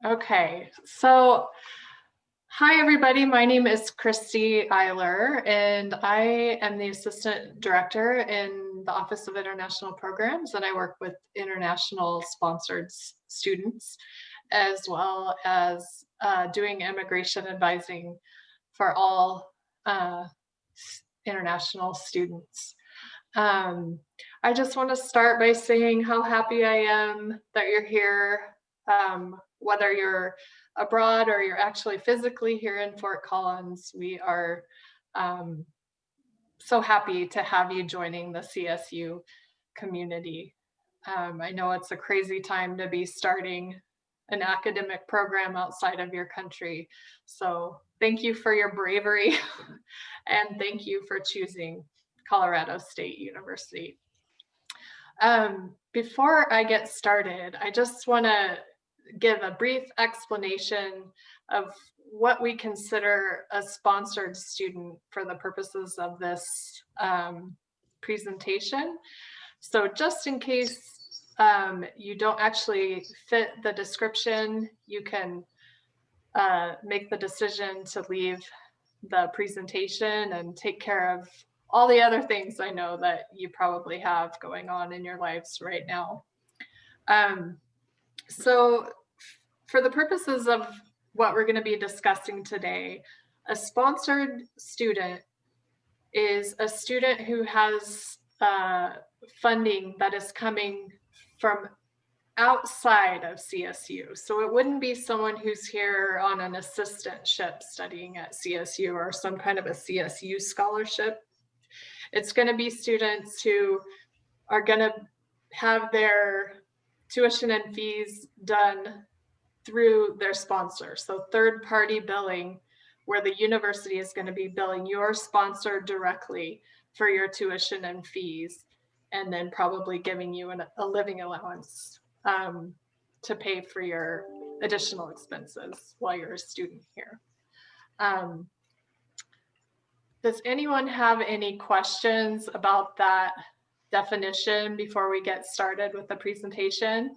Okay, so hi everybody, my name is Christy Eiler and I am the Assistant Director in the Office of International Programs, and I work with international sponsored students as well as doing immigration advising for all international students. I just want to start by saying how happy I am that you're here, whether you're abroad or you're actually physically here in Fort Collins. We are so happy to have you joining the CSU community. I know it's a crazy time to be starting an academic program outside of your country. So thank you for your bravery and thank you for choosing Colorado State University. Before I get started, I just want to give a brief explanation of what we consider a sponsored student for the purposes of this presentation. So just in case you don't actually fit the description, you can make the decision to leave the presentation and take care of all the other things I know that you probably have going on in your lives right now. So for the purposes of what we're going to be discussing today, a sponsored student is a student who has funding that is coming from outside of CSU. So it wouldn't be someone who's here on an assistantship studying at CSU or some kind of a CSU scholarship. It's going to be students who are going to have their tuition and fees done through their sponsor. So third-party billing, where the university is going to be billing your sponsor directly for your tuition and fees, and then probably giving you a living allowance to pay for your additional expenses while you're a student here. Does anyone have any questions about that definition before we get started with the presentation?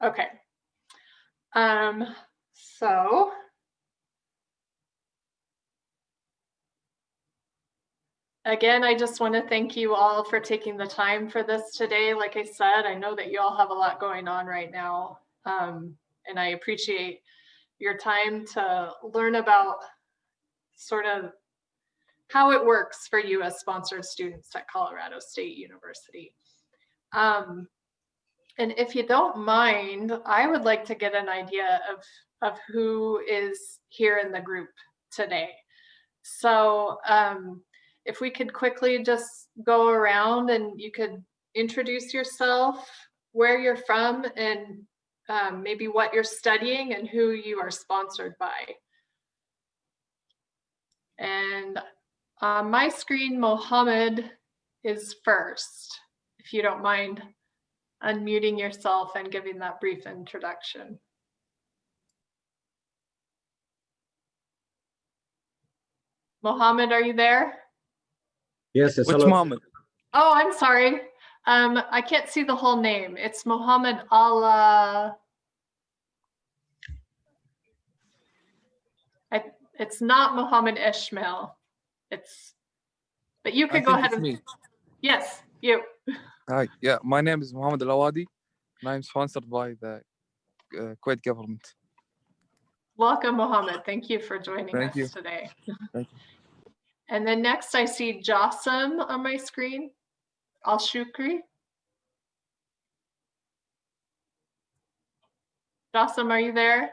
Okay. So again, I just want to thank you all for taking the time for this today. Like I said, I know that you all have a lot going on right now, and I appreciate your time to learn about sort of how it works for you as sponsored students at Colorado State University. And if you don't mind, I would like to get an idea of who is here in the group today. So if we could quickly just go around and you could introduce yourself, where you're from, and maybe what you're studying and who you are sponsored by. And on my screen, Mohammed is first, if you don't mind unmuting yourself and giving that brief introduction. Mohammed, are you there? Yes, Which Mohammed? Oh, I'm sorry. I can't see the whole name. It's Mohammed Allah. It's not Mohammed Ishmael. But you could go ahead and. Me. Yes, you. Hi, yeah, my name is Mohammed Al-Awadi, and I'm sponsored by the Kuwait government. Welcome, Mohammed. Thank you for joining Thank us you. today. Thank you. And then next I see Jossam on my screen. Al-Shukri. Jossam, are you there?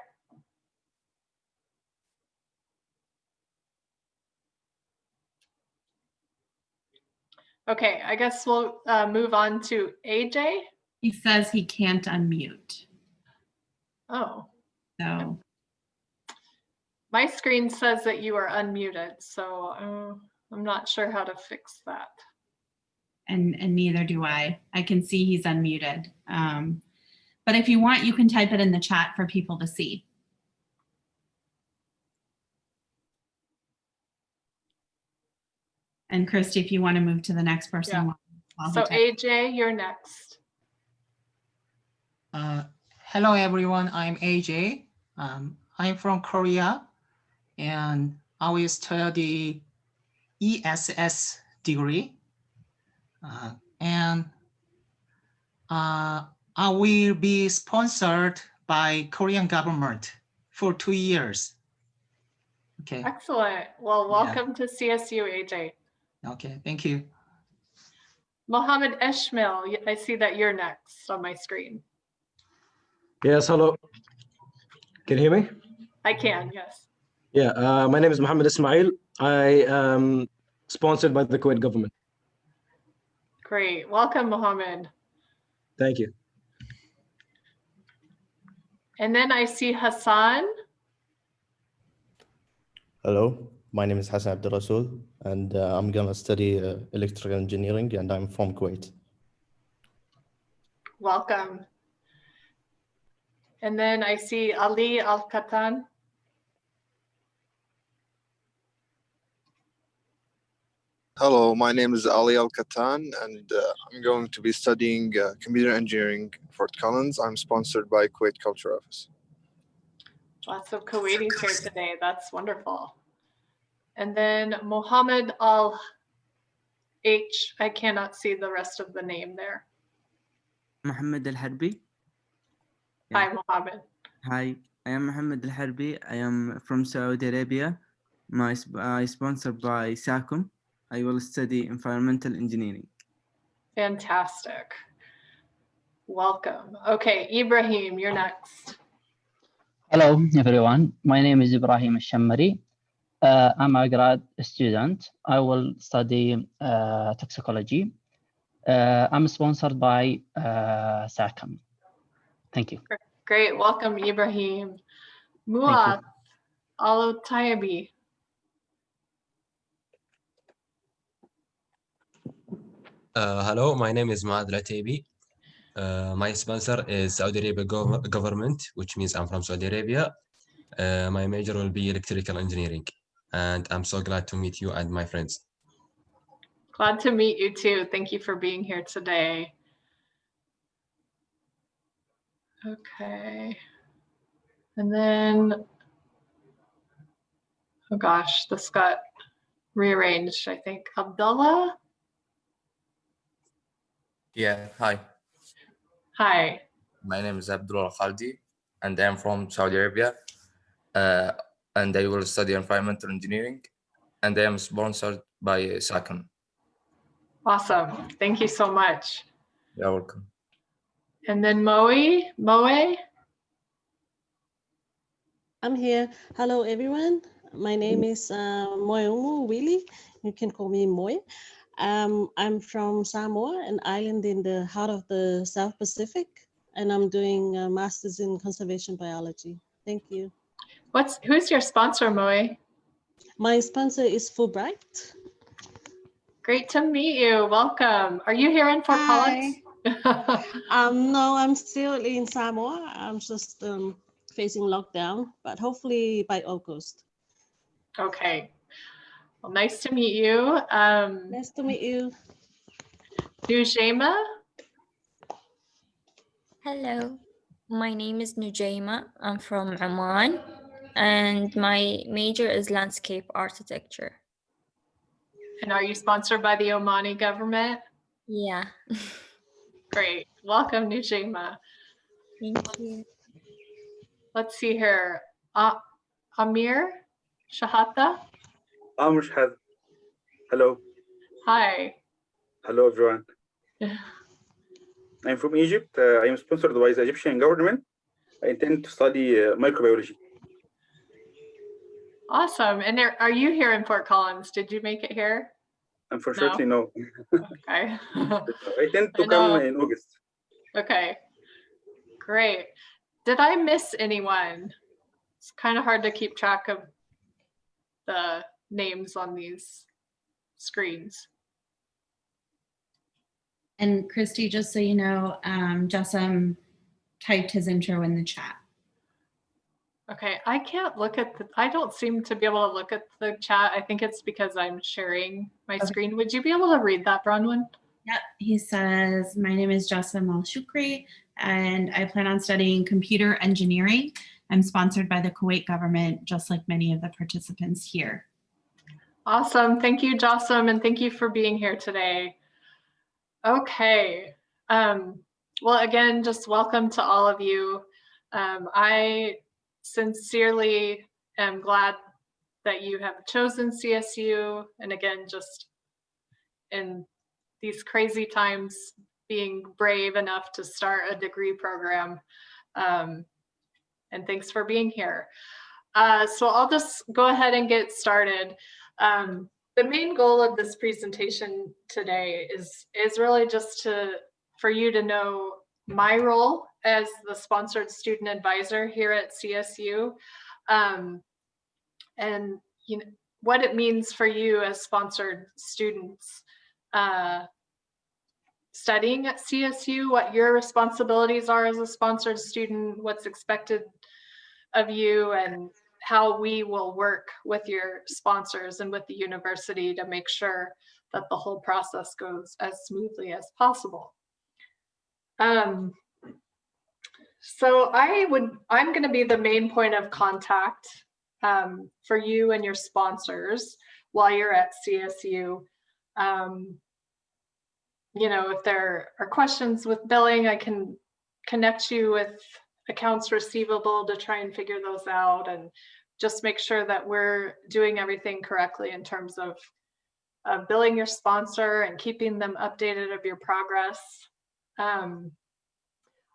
Okay, I guess we'll move on to AJ. He says he can't unmute. Oh. So My screen says that you are unmuted, so I'm not sure how to fix that. and neither do I. I can see he's unmuted. But if you want, you can type it in the chat for people to see. And Christy, if you want to move to the next person. Yeah. So AJ, you're next. Hello everyone, I'm AJ. I'm from Korea and I will study ESS degree. And I will be sponsored by Korean government for 2 years. Okay, Excellent. Well, welcome to CSU, AJ. okay, thank you. Mohammed Eshmail, I see that you're next on my screen. Yes, hello. Can you hear me? I can, yes. Yeah, my name is Mohammed Ismail. I am sponsored by the Kuwait government. Great. Welcome, Mohammed. Thank you. And then I see Hassan. Hello, my name is Hassan Abdul Rasul, and I'm gonna study electrical engineering, and I'm from Kuwait. Welcome. And then I see Ali Al-Katan. Hello, my name is Ali Al-Katan, and I'm going to be studying computer engineering at Fort Collins. I'm sponsored by Kuwait Culture Office. Lots of Kuwaitis here today. That's wonderful. And then Mohammed Al-H. I cannot see the rest of the name there. Mohammed Al-Harbi. Hi, Mohammed. Hi, I am Mohammed Al-Harbi. I am from Saudi Arabia. I sponsored by SACOM. I will study environmental engineering. Fantastic. Welcome. Okay, Ibrahim, you're next. Hello, everyone. My name is Ibrahim Al-Shammari. I'm a grad student. I will study toxicology. I'm sponsored by SACOM. Thank you. Great. Welcome, Ibrahim. Muad Al-Tayabi. Hello, my name is Maad Latabi. My sponsor is Saudi Arabia government, which means I'm from Saudi Arabia. My major will be electrical engineering, and I'm so glad to meet you and my friends. Glad to meet you too. Thank you for being here today. Okay. And then, oh gosh, this got rearranged, I think. Abdullah? Yeah, hi. Hi. My name is Abdullah Khaldi, and I'm from Saudi Arabia. And I will study environmental engineering, and I am sponsored by SACOM. Awesome. Thank you so much. You're welcome. And then Moe? I'm here. Hello, everyone. My name is Moeumu Willie. You can call me Moe. I'm from Samoa, an island in the heart of the South Pacific, and I'm doing a master's in conservation biology. Thank you. Who's your sponsor, Moe? My sponsor is Fulbright. Great to meet you. Welcome. Are you here in Fort Collins? No, I'm still in Samoa. I'm just facing lockdown, but hopefully by August. Okay. Well, nice to meet you. Nice to meet you. Nujema? Hello, my name is Nujaima. I'm from Oman, and my major is landscape architecture. And are you sponsored by the Omani government? Yeah. Great. Welcome, Nujema. Thank you. Let's see here. Amir Shahata? Amr Shahad. Hello. Hi. Hello, everyone. I'm from Egypt. I am sponsored by the Egyptian government. I intend to study microbiology. Awesome. And are you here in Fort Collins? Did you make it here? Unfortunately, no. Okay. I tend to come in August. Okay. Great. Did I miss anyone? It's kind of hard to keep track of the names on these screens. And Christy, just so you know, Jessam typed his intro in the chat. Okay, I can't look at I don't seem to be able to look at the chat. I think it's because I'm sharing my screen. Would you be able to read that, Bronwyn? Yep, he says, my name is Jassim Al-Shukri, and I plan on studying computer engineering. I'm sponsored by the Kuwait government, just like many of the participants here. Awesome. Thank you, Jassim, and thank you for being here today. Okay. Well, again, just welcome to all of you. I sincerely am glad that you have chosen CSU, and again, just in these crazy times, being brave enough to start a degree program. And thanks for being here. So I'll just go ahead and get started. The main goal of this presentation today is really just for you to know my role as the sponsored student advisor here at CSU, and you know what it means for you as sponsored students studying at CSU, what your responsibilities are as a sponsored student, what's expected of you, and how we will work with your sponsors and with the university to make sure that the whole process goes as smoothly as possible. So I'm going to be the main point of contact for you and your sponsors while you're at CSU. You know, if there are questions with billing, I can connect you with accounts receivable to try and figure those out and just make sure that we're doing everything correctly in terms of billing your sponsor and keeping them updated of your progress. I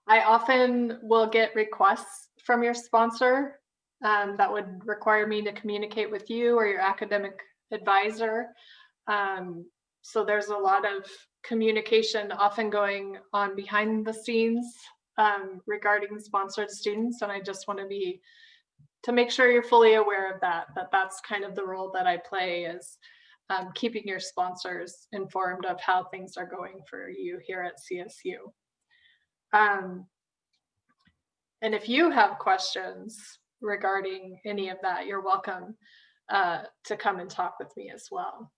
often will get requests from your sponsor that would require me to communicate with you or your academic advisor. So there's a lot of communication often going on behind the scenes regarding sponsored students, and I just want to make sure you're fully aware of that that's kind of the role that I play, is keeping your sponsors informed of how things are going for you here at CSU. And if you have questions regarding any of that, you're welcome to come and talk with me as well.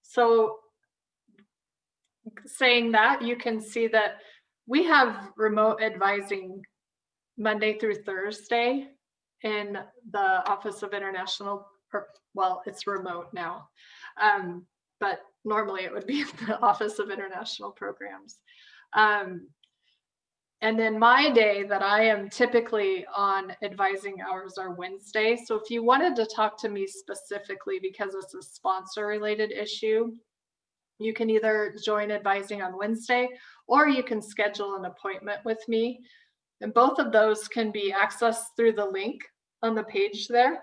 So saying that, you can see that we have remote advising Monday through Thursday in the Office of International, well, it's remote now, but normally it would be in the Office of International Programs. And then my day that I am typically on advising hours are Wednesday. So if you wanted to talk to me specifically because it's a sponsor related issue, you can either join advising on Wednesday or you can schedule an appointment with me. And both of those can be accessed through the link on the page there.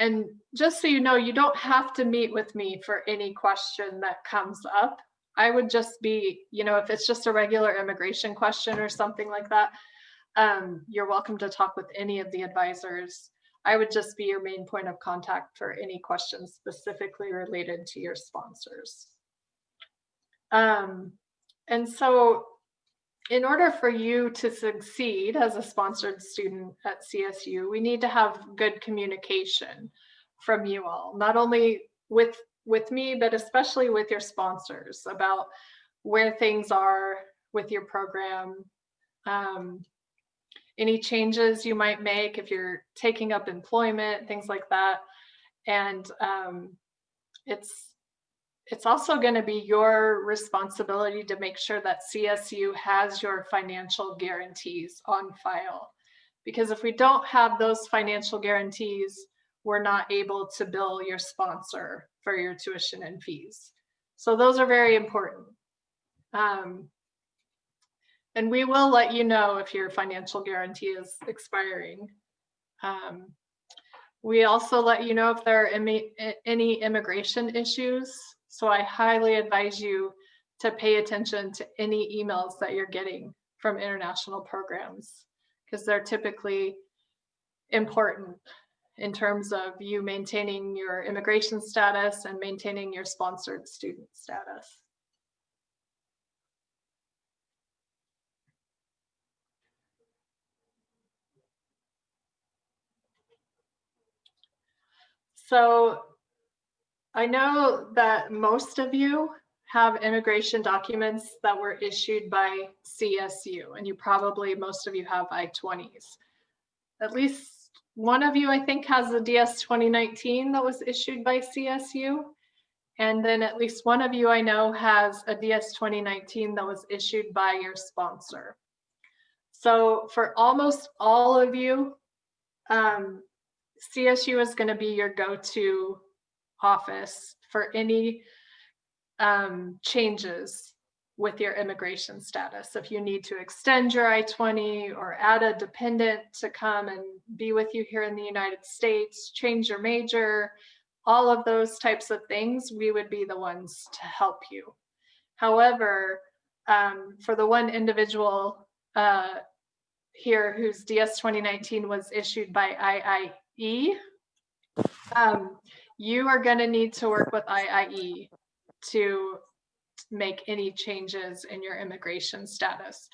And just so you know, you don't have to meet with me for any question that comes up. I would just be, you know, if it's just a regular immigration question or something like that, you're welcome to talk with any of the advisors. I would just be your main point of contact for any questions specifically related to your sponsors. And so in order for you to succeed as a sponsored student at CSU, we need to have good communication from you all, not only with me, but especially with your sponsors about where things are with your program, any changes you might make if you're taking up employment, things like that. And it's also going to be your responsibility to make sure that CSU has your financial guarantees on file. Because if we don't have those financial guarantees, we're not able to bill your sponsor for your tuition and fees. So those are very important. And we will let you know if your financial guarantee is expiring. We also let you know if there are any immigration issues. So I highly advise you to pay attention to any emails that you're getting from international programs, because they're typically important in terms of you maintaining your immigration status and maintaining your sponsored student status. So I know that most of you have immigration documents that were issued by CSU, and most of you have I-20s. At least one of you, I think, has a DS 2019 that was issued by CSU. And then at least one of you I know has a DS 2019 that was issued by your sponsor. So for almost all of you, CSU is going to be your go-to office for any changes with your immigration status. If you need to extend your I-20 or add a dependent to come and be with you here in the United States, change your major, all of those types of things, we would be the ones to help you. However, for the one individual here whose DS 2019 was issued by IIE, you are going to need to work with IIE to make any changes in your immigration status.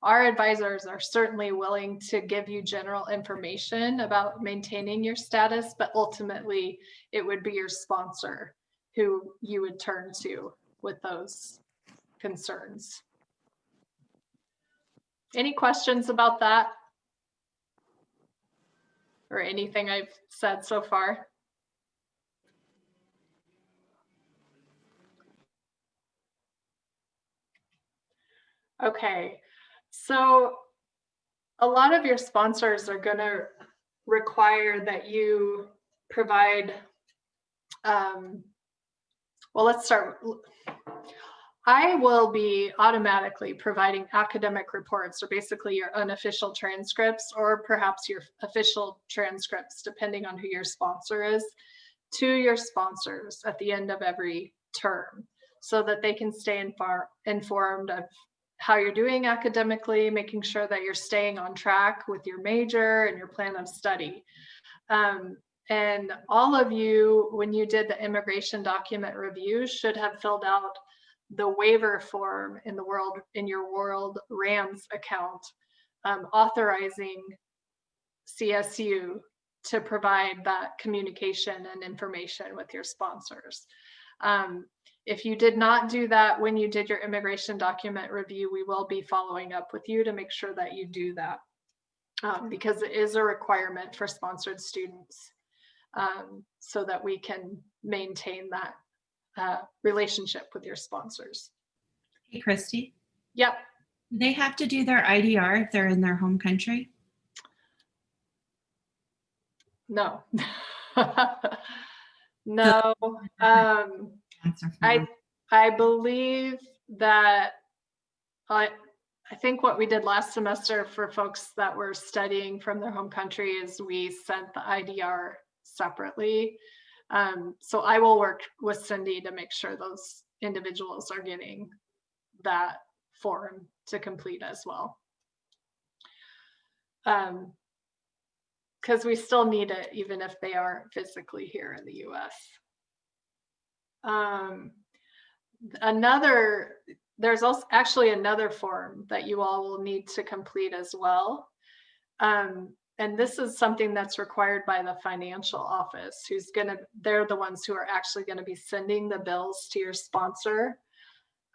Our advisors are certainly willing to give you general information about maintaining your status, but ultimately it would be your sponsor who you would turn to with those concerns. Any questions about that? Or anything I've said so far? Okay, so a lot of your sponsors are going to require that you provide, well, let's start. I will be automatically providing academic reports, or basically your unofficial transcripts, or perhaps your official transcripts, depending on who your sponsor is, to your sponsors at the end of every term, so that they can stay informed of how you're doing academically, making sure that you're staying on track with your major and your plan of study. And all of you, when you did the immigration document review, should have filled out the waiver form in your World RAMS account, authorizing CSU to provide that communication and information with your sponsors. If you did not do that when you did your immigration document review, we will be following up with you to make sure that you do that, because it is a requirement for sponsored students, so that we can maintain that relationship with your sponsors. Hey, Christy. Yep. Do they have to do their IDR if they're in their home country? No. No. I believe that I think what we did last semester for folks that were studying from their home country is we sent the IDR separately. So I will work with Cindy to make sure those individuals are getting that form to complete as well. Because we still need it even if they aren't physically here in the US. There's also actually another form that you all will need to complete as well. And this is something that's required by the financial office, they're the ones who are actually gonna be sending the bills to your sponsor.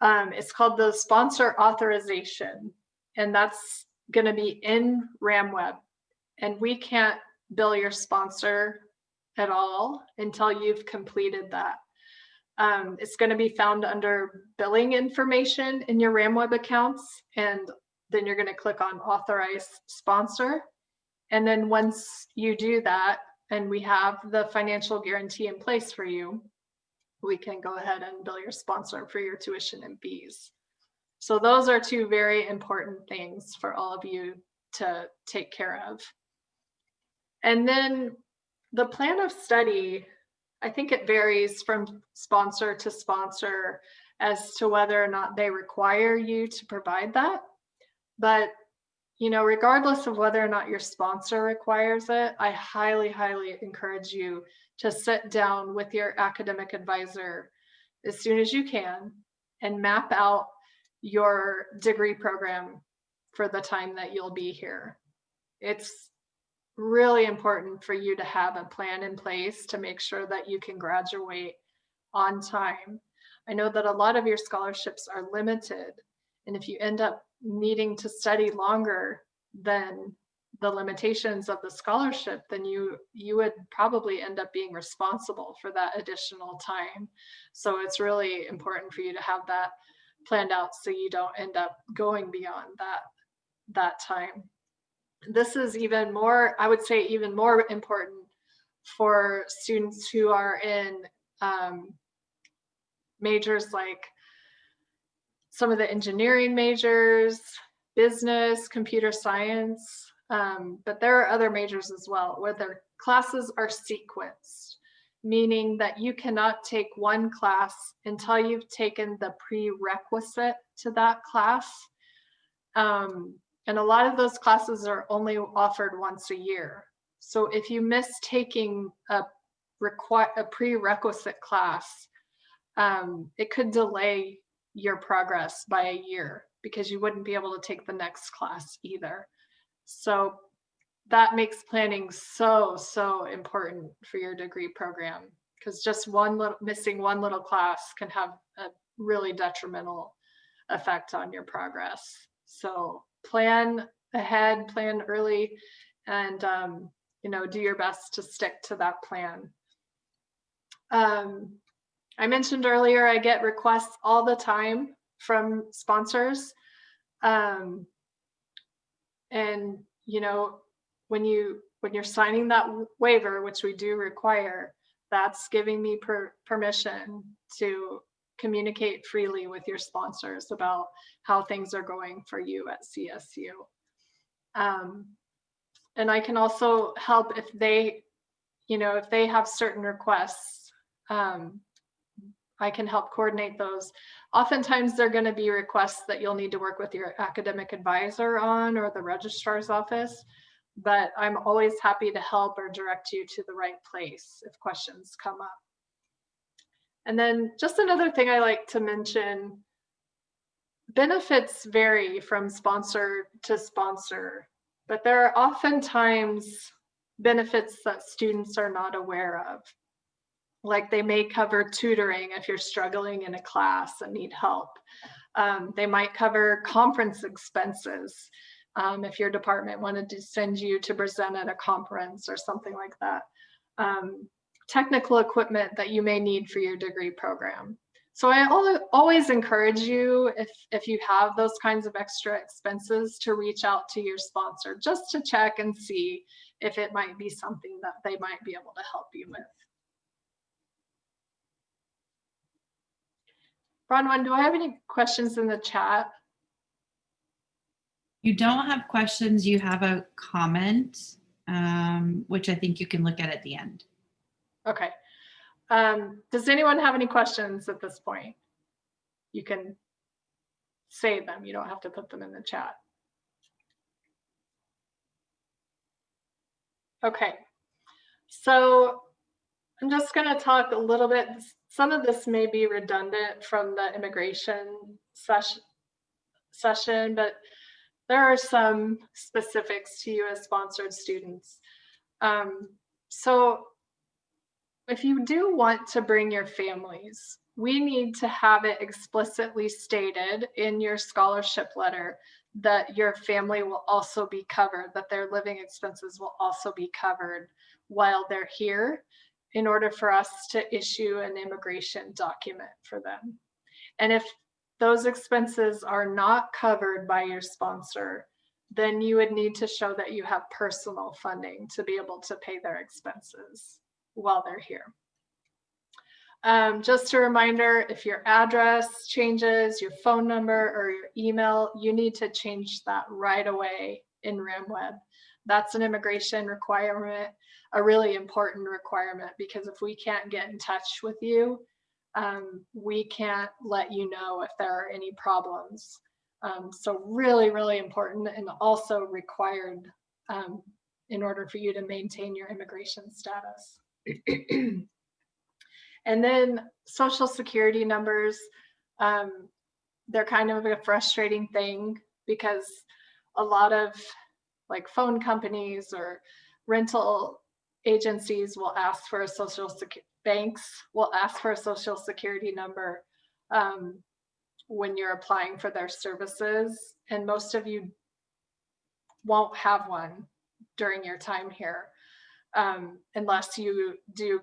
It's called the sponsor authorization, and that's gonna be in RamWeb. And we can't bill your sponsor at all until you've completed that. It's going to be found under billing information in your RamWeb accounts, and then you're going to click on authorize sponsor. And then once you do that, and we have the financial guarantee in place for you, we can go ahead and bill your sponsor for your tuition and fees. So those are two very important things for all of you to take care of. And then the plan of study, I think it varies from sponsor to sponsor as to whether or not they require you to provide that. But, you know, regardless of whether or not your sponsor requires it, I highly, highly encourage you to sit down with your academic advisor as soon as you can and map out your degree program for the time that you'll be here. It's really important for you to have a plan in place to make sure that you can graduate on time. I know that a lot of your scholarships are limited, and if you end up needing to study longer than the limitations of the scholarship, then you would probably end up being responsible for that additional time. So it's really important for you to have that planned out so you don't end up going beyond that time. This is even more, I would say, even more important for students who are in majors like some of the engineering majors, business, computer science, but there are other majors as well where their classes are sequenced, meaning that you cannot take one class until you've taken the prerequisite to that class. And a lot of those classes are only offered once a year. So if you miss taking a prerequisite class, it could delay your progress by a year because you wouldn't be able to take the next class either. So that makes planning so important for your degree program, because just missing one little class can have a really detrimental effect on your progress. So plan ahead, plan early, and do your best to stick to that plan. I mentioned earlier, I get requests all the time from sponsors. And when you're signing that waiver, which we do require, that's giving me permission to communicate freely with your sponsors about how things are going for you at CSU. And I can also help if they have certain requests. I can help coordinate those. Oftentimes they're going to be requests that you'll need to work with your academic advisor on or the registrar's office, but I'm always happy to help or direct you to the right place if questions come up. And then just another thing I like to mention, benefits vary from sponsor to sponsor, but there are oftentimes benefits that students are not aware of. Like they may cover tutoring if you're struggling in a class and need help. They might cover conference expenses if your department wanted to send you to present at a conference or something like that. Technical equipment that you may need for your degree program. So I always encourage you, if you have those kinds of extra expenses, to reach out to your sponsor just to check and see if it might be something that they might be able to help you with. Bronwyn, do I have any questions in the chat? You don't have questions, you have a comment, which I think you can look at the end. Okay. Does anyone have any questions at this point? You can say them. You don't have to put them in the chat. Okay. So I'm just going to talk a little bit. Some of this may be redundant from the immigration session, but there are some specifics to you as sponsored students. So if you do want to bring your families, we need to have it explicitly stated in your scholarship letter that your family will also be covered, that their living expenses will also be covered while they're here, in order for us to issue an immigration document for them. And if those expenses are not covered by your sponsor, then you would need to show that you have personal funding to be able to pay their expenses while they're here. Just a reminder, if your address changes, your phone number or your email, you need to change that right away in RimWeb. That's an immigration requirement, a really important requirement, because if we can't get in touch with you, we can't let you know if there are any problems. So really, really important, and also required in order for you to maintain your immigration status. And then social security numbers, they're kind of a frustrating thing because a lot of like phone companies or rental agencies will ask for a banks will ask for a social security number when you're applying for their services, and most of you won't have one during your time here, unless you do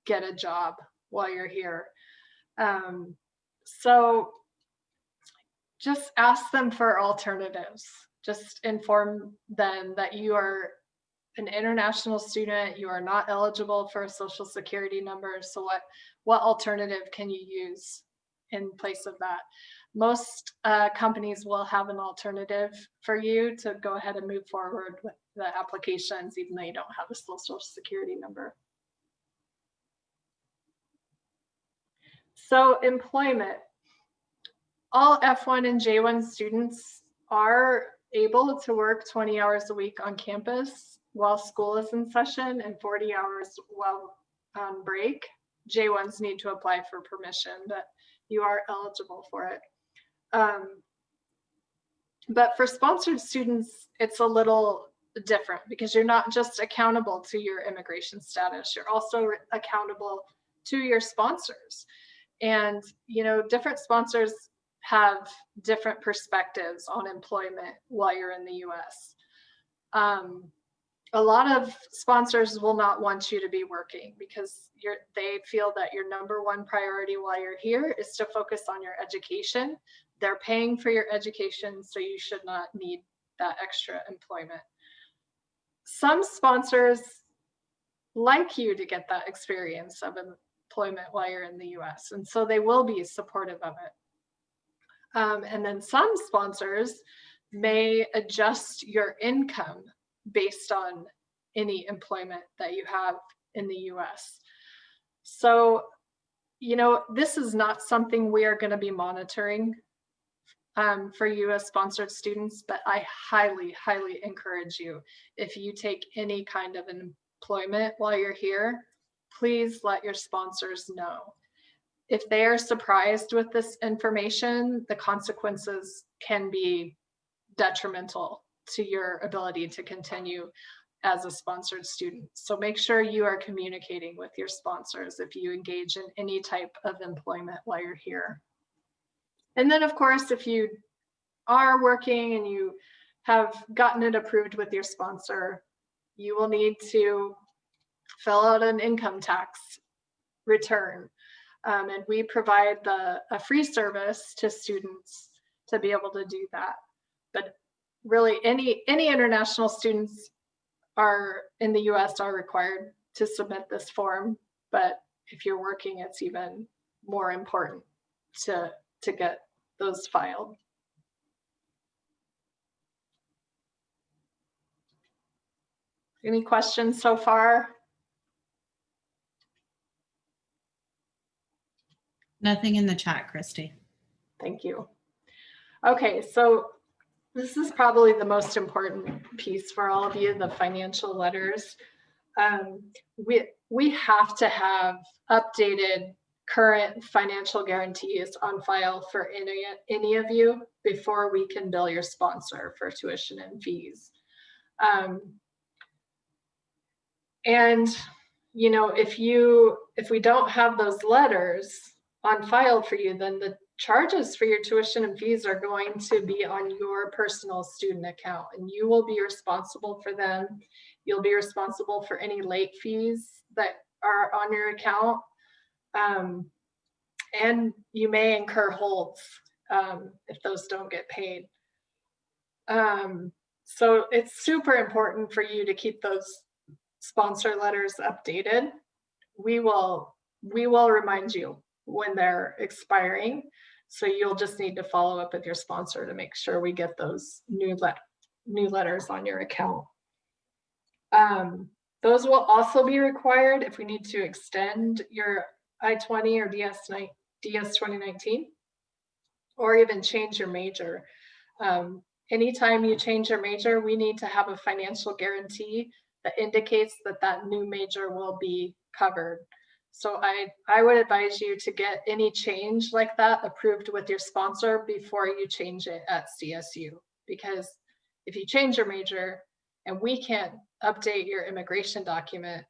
get a job while you're here. So just ask them for alternatives. Just inform them that you are an international student, you are not eligible for a social security number. So what alternative can you use in place of that? Most companies will have an alternative for you to go ahead and move forward with the applications, even though you don't have a social security number. So employment. All F1 and J1 students are able to work 20 hours a week on campus while school is in session and 40 hours while on break. J1s need to apply for permission, but you are eligible for it. But for sponsored students, it's a little different because you're not just accountable to your immigration status, you're also accountable to your sponsors. And, you know, different sponsors have different perspectives on employment while you're in the US. A lot of sponsors will not want you to be working because they feel that your number one priority while you're here is to focus on your education. They're paying for your education, so you should not need that extra employment. Some sponsors like you to get that experience of employment while you're in the US, and so they will be supportive of it. And then some sponsors may adjust your income based on any employment that you have in the US. So, you know, this is not something we are going to be monitoring for you as sponsored students, but I highly, highly encourage you, if you take any kind of employment while you're here, please let your sponsors know. If they are surprised with this information, the consequences can be detrimental to your ability to continue as a sponsored student. So make sure you are communicating with your sponsors if you engage in any type of employment while you're here. And then of course, if you are working and you have gotten it approved with your sponsor, you will need to fill out an income tax return. And we provide a free service to students to be able to do that. But really, any international students are in the US are required to submit this form. But if you're working, it's even more important to get those filed. Any questions so far? Nothing in the chat, Christy. Thank you. Okay, so this is probably the most important piece for all of you, the financial letters. We have to have updated current financial guarantees on file for any of you before we can bill your sponsor for tuition and fees. And you know, if we don't have those letters on file for you, then the charges for your tuition and fees are going to be on your personal student account, and you will be responsible for them. You'll be responsible for any late fees that are on your account, and you may incur holds if those don't get paid. So it's super important for you to keep those sponsor letters updated. We will remind you when they're expiring. So you'll just need to follow up with your sponsor to make sure we get those new letters on your account. Those will also be required if we need to extend your I-20 or DS 2019, or even change your major. Anytime you change your major, we need to have a financial guarantee that indicates that that new major will be covered. So I would advise you to get any change like that approved with your sponsor before you change it at CSU, because if you change your major and we can't update your immigration document,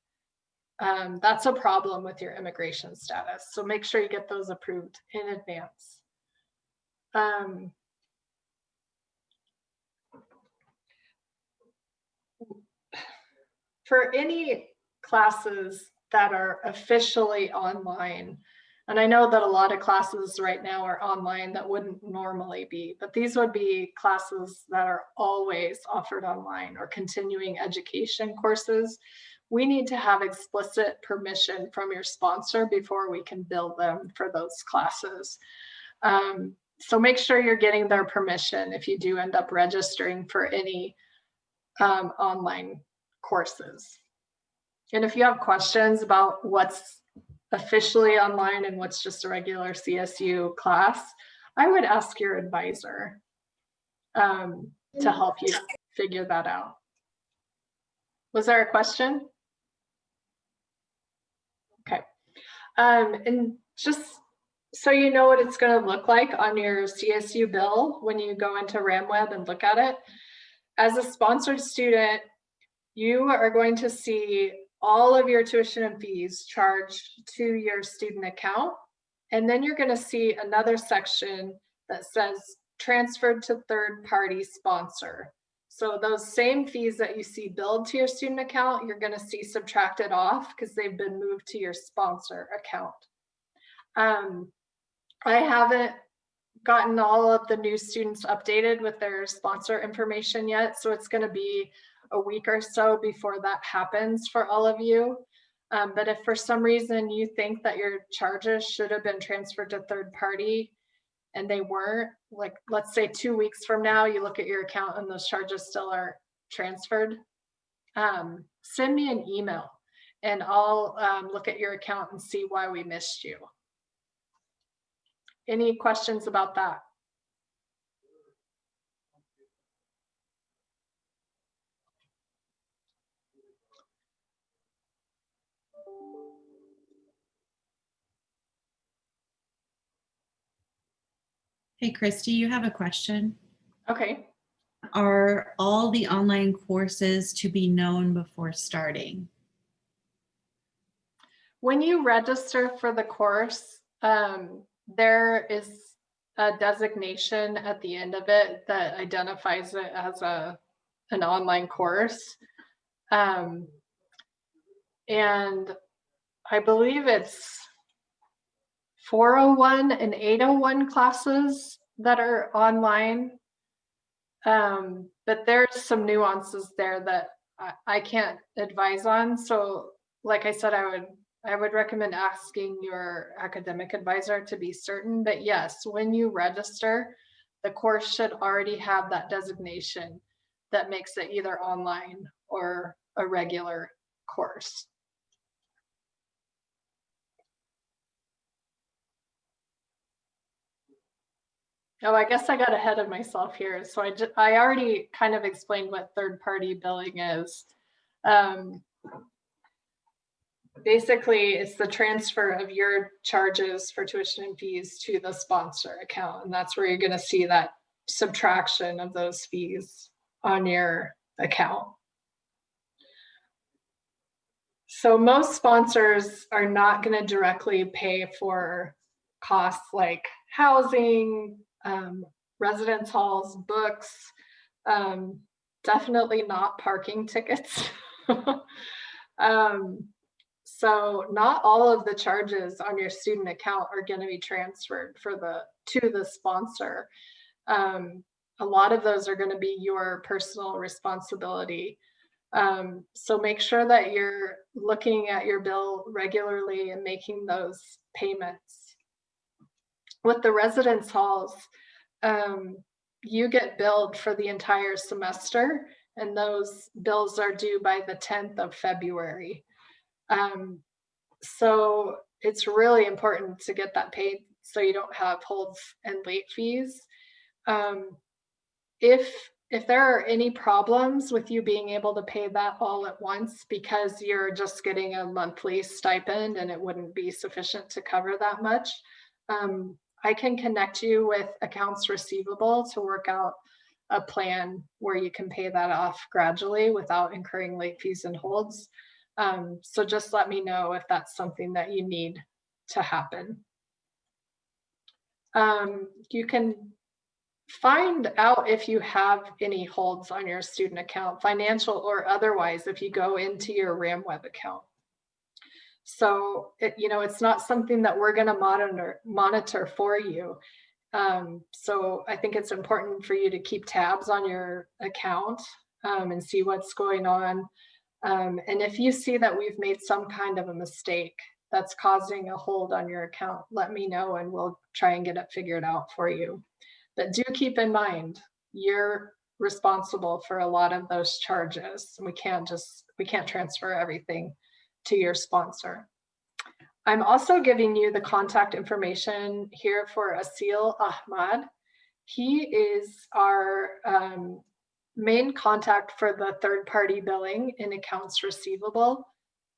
That's a problem with your immigration status. So make sure you get those approved in advance. For any classes that are officially online, and I know that a lot of classes right now are online that wouldn't normally be, but these would be classes that are always offered online, or continuing education courses. We need to have explicit permission from your sponsor before we can bill them for those classes. So make sure you're getting their permission if you do end up registering for any online courses. And if you have questions about what's officially online and what's just a regular CSU class, I would ask your advisor to help you figure that out. Was there a question? Okay. And just so you know what it's going to look like on your CSU bill when you go into RamWeb and look at it, as a sponsored student, you are going to see all of your tuition and fees charged to your student account. And then you're going to see another section that says transferred to third-party sponsor. So those same fees that you see billed to your student account, you're going to see subtracted off because they've been moved to your sponsor account. I haven't gotten all of the new students updated with their sponsor information yet, so it's going to be a week or so before that happens for all of you. But if for some reason you think that your charges should have been transferred to third party and they weren't, like let's say 2 weeks from now, you look at your account and those charges still are transferred, send me an email and I'll look at your account and see why we missed you. Any questions about that? Hey, Christy, you have a question. Okay. Are all the online courses to be known before starting? When you register for the course, there is a designation at the end of it that identifies it as an online course. And I believe it's 401 and 801 classes that are online. But there's some nuances there that I can't advise on. So like I said, I would recommend asking your academic advisor to be certain. But yes, when you register, the course should already have that designation that makes it either online or a regular course. Oh, I guess I got ahead of myself here. So I already kind of explained what third-party billing is. Basically, it's the transfer of your charges for tuition and fees to the sponsor account. And that's where you're going to see that subtraction of those fees on your account. So most sponsors are not going to directly pay for costs like housing, residence halls, books, definitely not parking tickets. So not all of the charges on your student account are going to be transferred to the sponsor. A lot of those are going to be your personal responsibility. So make sure that you're looking at your bill regularly and making those payments. With the residence halls, you get billed for the entire semester, and those bills are due by the 10th of February. So it's really important to get that paid so you don't have holds and late fees. If there are any problems with you being able to pay that all at once because you're just getting a monthly stipend and it wouldn't be sufficient to cover that much, I can connect you with accounts receivable to work out a plan where you can pay that off gradually without incurring late fees and holds. So just let me know if that's something that you need to happen. You can find out if you have any holds on your student account, financial or otherwise, if you go into your RamWeb account. So, it's not something that we're going to monitor for you. So I think it's important for you to keep tabs on your account and see what's going on. And if you see that we've made some kind of a mistake that's causing a hold on your account, let me know and we'll try and get it figured out for you. But do keep in mind, you're responsible for a lot of those charges. We can't transfer everything to your sponsor. I'm also giving you the contact information here for Asil Ahmad. He is our main contact for the third-party billing and accounts receivable.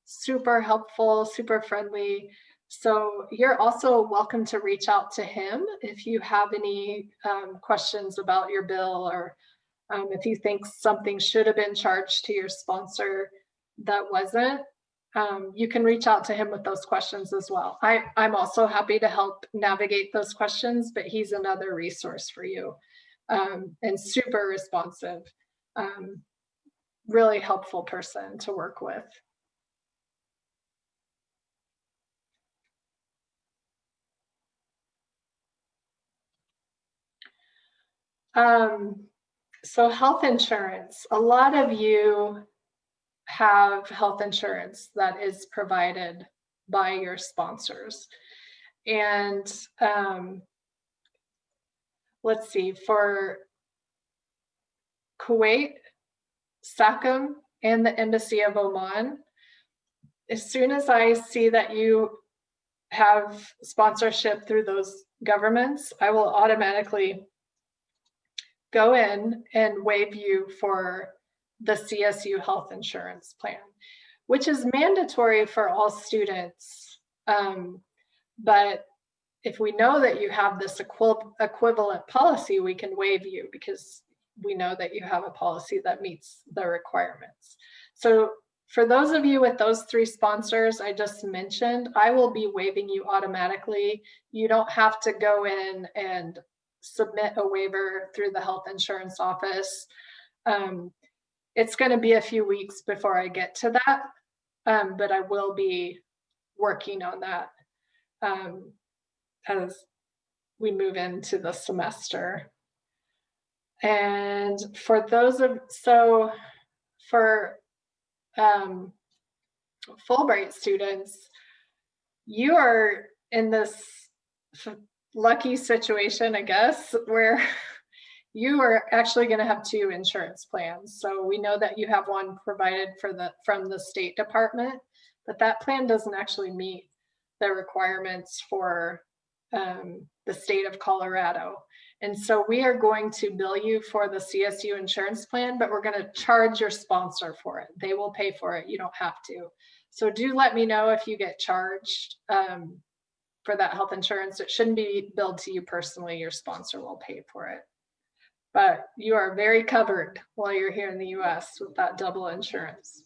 Super helpful, super friendly. So you're also welcome to reach out to him if you have any questions about your bill, or if you think something should have been charged to your sponsor that wasn't. You can reach out to him with those questions as well. I'm also happy to help navigate those questions, but he's another resource for you, and super responsive, really helpful person to work with. So health insurance, a lot of you have health insurance that is provided by your sponsors. And let's see, for Kuwait, SACM, and the Embassy of Oman, as soon as I see that you have sponsorship through those governments, I will automatically go in and waive you for the CSU health insurance plan, which is mandatory for all students. But if we know that you have this equivalent policy, we can waive you because we know that you have a policy that meets the requirements. So for those of you with those 3 sponsors I just mentioned, I will be waiving you automatically. You don't have to go in and submit a waiver through the health insurance office. It's going to be a few weeks before I get to that, but I will be working on that as we move into the semester. And for those of, for Fulbright students, you are in this lucky situation, I guess, where you are actually going to have 2 insurance plans. So we know that you have one provided from the State Department, but that plan doesn't actually meet the requirements for the state of Colorado. And so we are going to bill you for the CSU insurance plan, but we're going to charge your sponsor for it. They will pay for it. You don't have to. So do let me know if you get charged for that health insurance. It shouldn't be billed to you personally. Your sponsor will pay for it. But you are very covered while you're here in the US with that double insurance.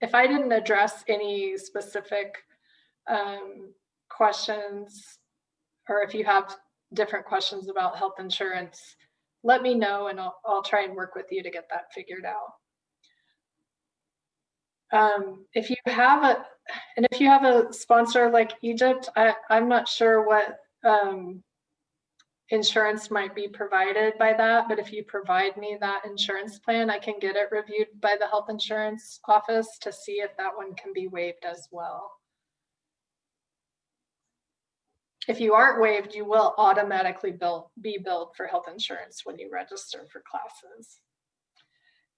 If I didn't address any specific questions, or if you have different questions about health insurance, let me know and I'll try and work with you to get that figured out. If you have a sponsor like Egypt, I'm not sure what insurance might be provided by that, but if you provide me that insurance plan, I can get it reviewed by the health insurance office to see if that one can be waived as well. If you aren't waived, you will automatically be billed for health insurance when you register for classes.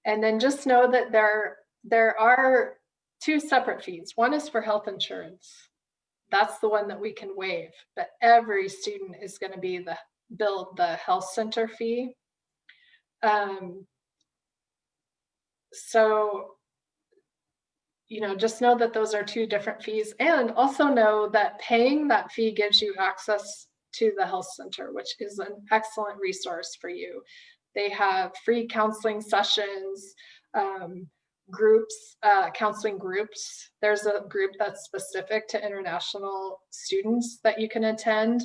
And then just know that there are 2 separate fees. One is for health insurance. That's the one that we can waive, but every student is going to be billed the health center fee. So, just know that those are 2 different fees, and also know that paying that fee gives you access to the health center, which is an excellent resource for you. They have free counseling sessions, groups, counseling groups. There's a group that's specific to international students that you can attend.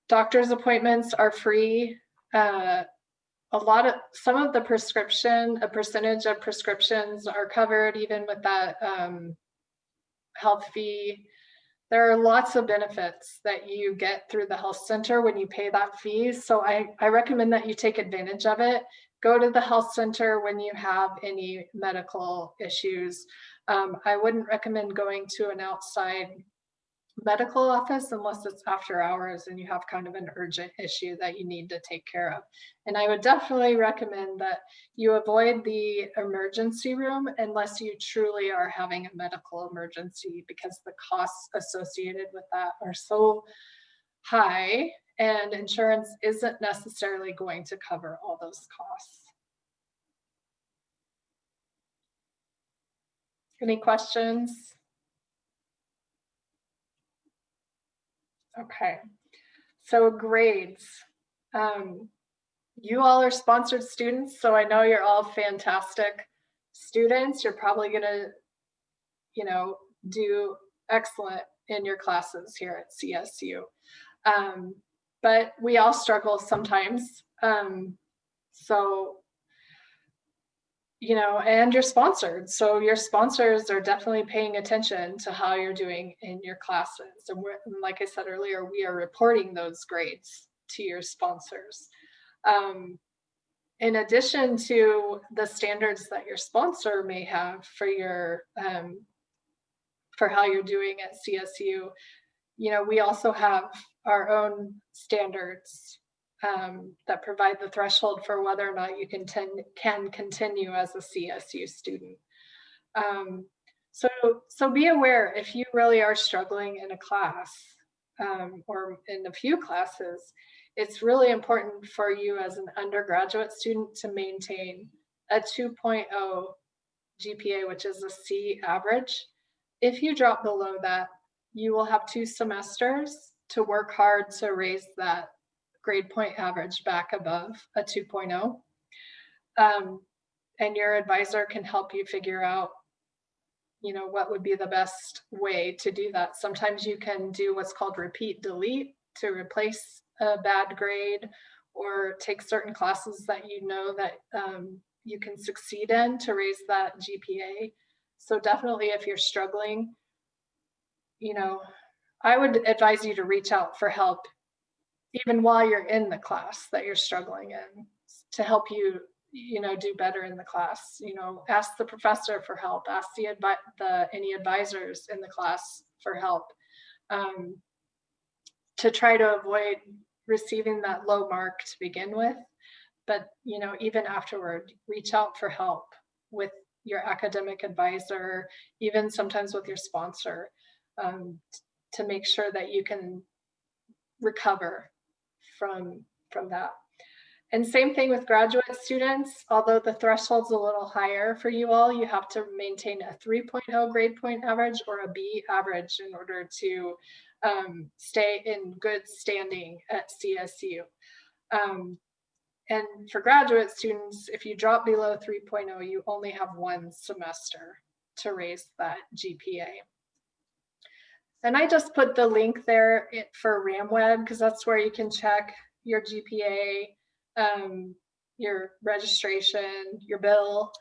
Doctor's appointments are free. Some of the a percentage of prescriptions are covered even with that health fee. There are lots of benefits that you get through the health center when you pay that fee. So I recommend that you take advantage of it. Go to the health center when you have any medical issues. I wouldn't recommend going to an outside medical office unless it's after hours and you have kind of an urgent issue that you need to take care of. And I would definitely recommend that you avoid the emergency room unless you truly are having a medical emergency, because the costs associated with that are so high and insurance isn't necessarily going to cover all those costs. Any questions? Okay, so grades. You all are sponsored students, so I know you're all fantastic students. You're probably gonna, do excellent in your classes here at CSU. But we all struggle sometimes. And you're sponsored. So your sponsors are definitely paying attention to how you're doing in your classes. And like I said earlier, we are reporting those grades to your sponsors. In addition to the standards that your sponsor may have for your for how you're doing at CSU, we also have our own standards that provide the threshold for whether or not you can continue as a CSU student. So be aware if you really are struggling in a class or in a few classes, it's really important for you as an undergraduate student to maintain a 2.0 GPA, which is a C average. If you drop below that, you will have 2 semesters to work hard to raise that grade point average back above a 2.0. And your advisor can help you figure out, what would be the best way to do that. Sometimes you can do what's called repeat delete to replace a bad grade, or take certain classes that that you can succeed in to raise that GPA. So definitely if you're struggling, I would advise you to reach out for help even while you're in the class that you're struggling in, to help you, do better in the class. Ask the professor for help, ask any advisors in the class for help, to try to avoid receiving that low mark to begin with. But, even afterward, reach out for help with your academic advisor, even sometimes with your sponsor, to make sure that you can recover from that. And same thing with graduate students. Although the threshold's a little higher for you all, you have to maintain a 3.0 grade point average or a B average in order to stay in good standing at CSU. And for graduate students, if you drop below 3.0, you only have 1 semester to raise that GPA. And I just put the link there for RamWeb, because that's where you can check your GPA, your registration, your bill,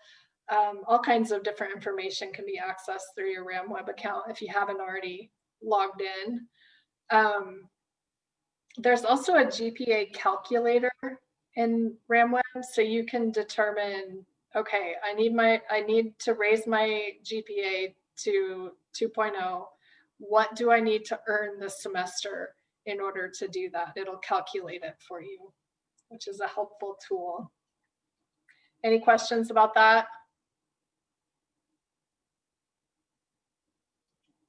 all kinds of different information can be accessed through your RamWeb account if you haven't already logged in. There's also a GPA calculator in RamWeb, so you can determine, okay, I need to raise my GPA to 2.0. What do I need to earn this semester in order to do that? It'll calculate it for you, which is a helpful tool. Any questions about that?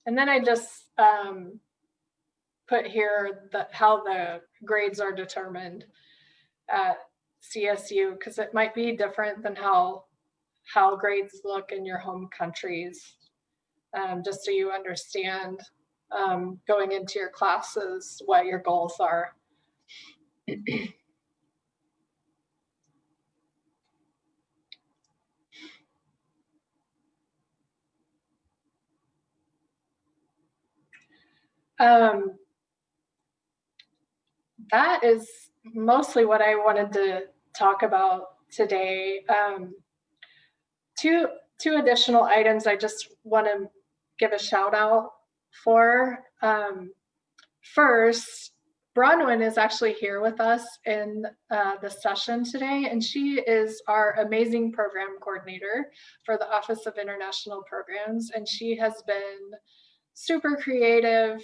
And then I just put here how the grades are determined at CSU, because it might be different than how grades look in your home countries, just so you understand going into your classes what your goals are. That is mostly what I wanted to talk about today. Two additional items I just want to give a shout out for. First, Bronwyn is actually here with us in the session today, and she is our amazing program coordinator for the Office of International Programs, and she has been super creative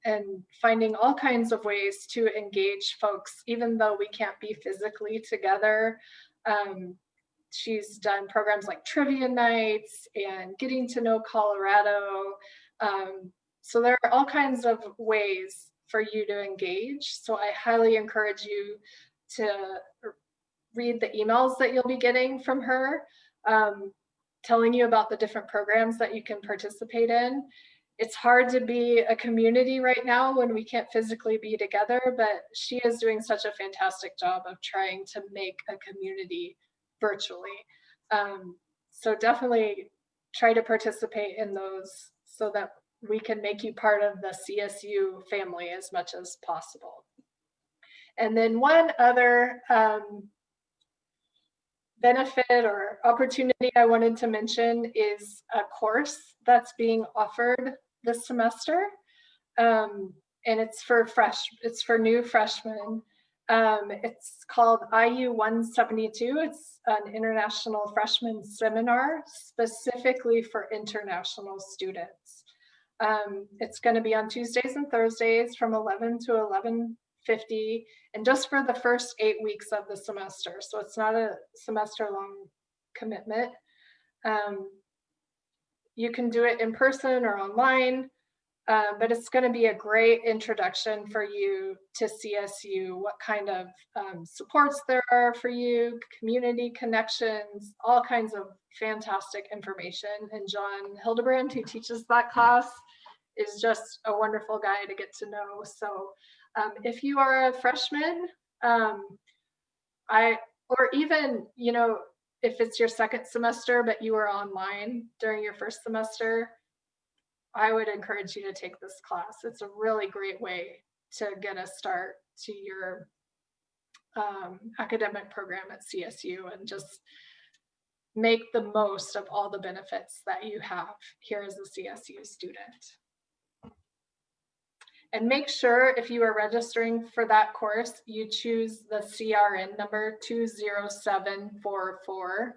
and finding all kinds of ways to engage folks, even though we can't be physically together. She's done programs like trivia nights and getting to know Colorado. So there are all kinds of ways for you to engage. So I highly encourage you to read the emails that you'll be getting from her, telling you about the different programs that you can participate in. It's hard to be a community right now when we can't physically be together, but she is doing such a fantastic job of trying to make a community virtually. So definitely try to participate in those so that we can make you part of the CSU family as much as possible. And then one other benefit or opportunity I wanted to mention is a course that's being offered this semester. And it's for new freshmen. It's called IU 172. It's an international freshman seminar specifically for international students. It's going to be on Tuesdays and Thursdays from 11 to 11:50, and just for the first 8 weeks of the semester. So it's not a semester-long commitment. You can do it in person or online. But it's going to be a great introduction for you to CSU, what kind of supports there are for you, community connections, all kinds of fantastic information. And John Hildebrand, who teaches that class, is just a wonderful guy to get to know. So if you are a freshman, or even, if it's your second semester, but you were online during your first semester, I would encourage you to take this class. It's a really great way to get a start to your academic program at CSU and just make the most of all the benefits that you have here as a CSU student. And make sure if you are registering for that course, you choose the CRN number 20744.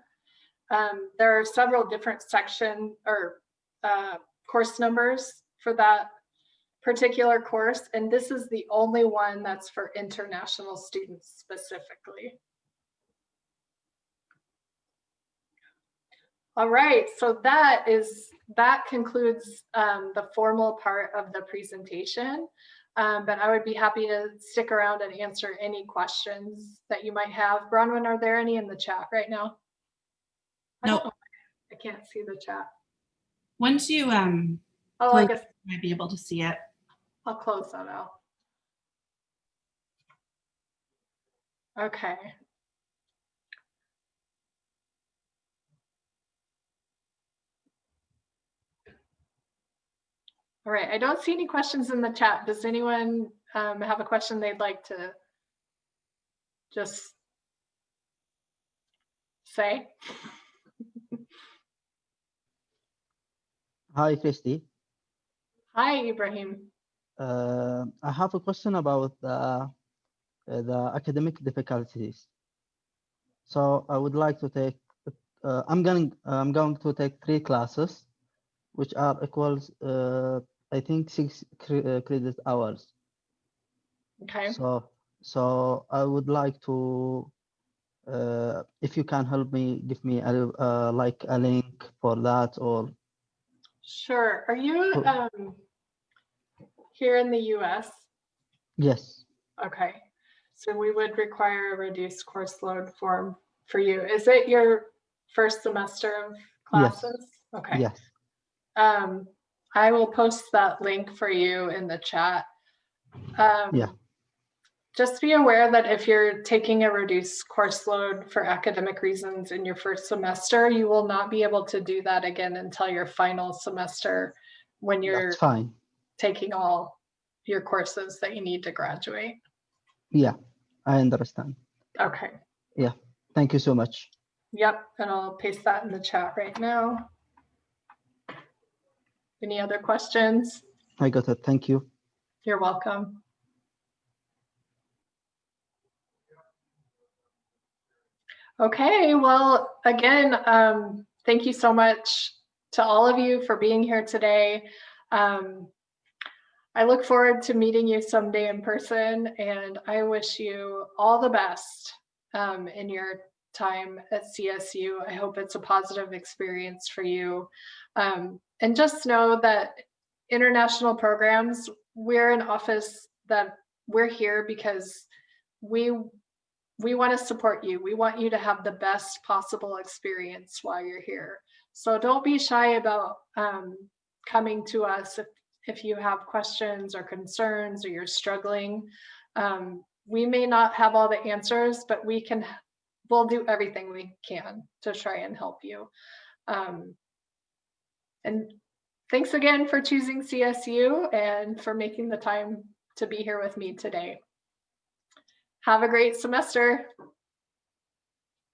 There are several different section or course numbers for that particular course, and this is the only one that's for international students specifically. All right, so that concludes the formal part of the presentation, but I would be happy to stick around and answer any questions that you might have. Bronwyn, are there any in the chat right now? No. I can't see the chat. Once you I guess you might be able to see it. I'll close that out. Okay. All right, I don't see any questions in the chat. Does anyone have a question they'd like to just say? Hi, Christy. Hi, Ibrahim. I have a question about the academic difficulties. So I would like to take. I'm going to take 3 classes, which are equals. I think 6 credit hours. Okay. So I would like to. If you can help me, give me a like a link for that or. Sure. Are you here in the US? Yes. Okay. So we would require a reduced course load form for you. Is it your first semester of classes? Yes. Okay. Yes. I will post that link for you in the chat. Yeah. Just be aware that if you're taking a reduced course load for academic reasons in your first semester, you will not be able to do that again until your final semester when you're That's fine. taking all your courses that you need to graduate. Yeah, I understand. Okay. Yeah, thank you so much. Yep, and I'll paste that in the chat right now. Any other questions? I got it. Thank you. You're welcome. Okay, well, again, thank you so much to all of you for being here today. I look forward to meeting you someday in person, and I wish you all the best in your time at CSU. I hope it's a positive experience for you. And just know that international programs, we're an office that we're here because we want to support you. We want you to have the best possible experience while you're here. So don't be shy about coming to us if you have questions or concerns or you're struggling. We may not have all the answers, but we'll do everything we can to try and help you. And thanks again for choosing CSU and for making the time to be here with me today. Have a great semester.